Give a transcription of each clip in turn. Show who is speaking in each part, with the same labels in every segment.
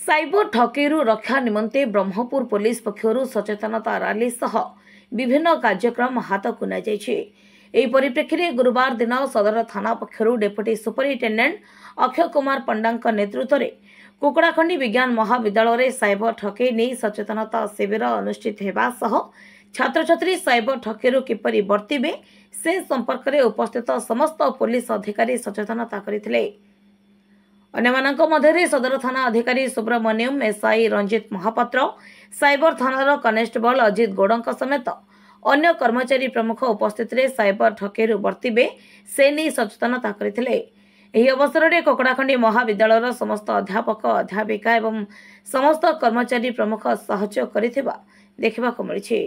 Speaker 1: Cyber ठकेरु रक्षा निमंते Brahmapur police पक्षरु सचेतनता rally सह विभिन्न कार्यक्रम हाथ कुना परिप्रेक्षी में गुरुवार दिन सदर थाना पक्षरु डेप्यूटी सुपरिटेडेंट अक्षय कुमार पंडा नेतृत्व में कुकुड़ाखंडी विज्ञान महाविद्यालय में साइबर ठकई नहीं सचेतनता शिविर अनुष्ठित होगा सह छात्र छात्री साइबर ठकेरु किपरि बर्तिबे से संपर्क में उपस्थित समस्त पुलिस अधिकारी सचेतनता करथिले। अन्यमानक मध्य सदर थाना अधिकारी सुब्रमण्यम एसआई रंजित महापात्र साइबर थानार कनेस्टेबल अजित गौड़ समेत अन्य कर्मचारी प्रमुख उपस्थित रे साइबर ठकेरु बर्तिबे से नहीं सचेतनता करथिले। एही अवसर में कोकड़ाखंडी महाविद्यालय समस्त अध्यापक अध्यापिका एवं समस्त कर्मचारी प्रमुख सहयोग करिथिबा देखिबाको मिलिछि।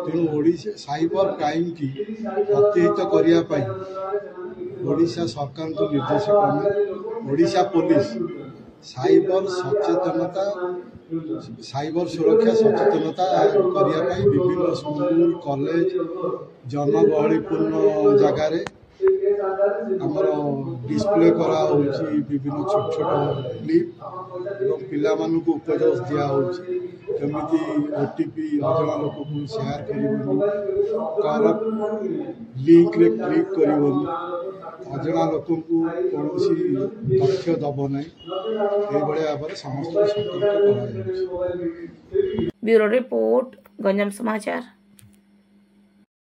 Speaker 2: तेणु साइबर क्राइम की प्रतिहित करने ओडिशा सरकार को निर्देश क्रमे ओडिशा पुलिस साइबर सचेतनता साइबर सुरक्षा सचेतनता करने विभिन्न स्कूल कॉलेज जनगहलीपूर्ण जगार आमर डिस्प्ले करा विभिन्न छोट छोट क्लिप और पिला मानक उपदेश दिया केमिति ओटीपी अजना लोक को शेयर करबनी लिंक रे क्लिक करबनी अजना लोक को कौन तथ्य दब ना भाव समस्त सतर्क।
Speaker 1: ब्यूरो रिपोर्ट गंजाम समाचार।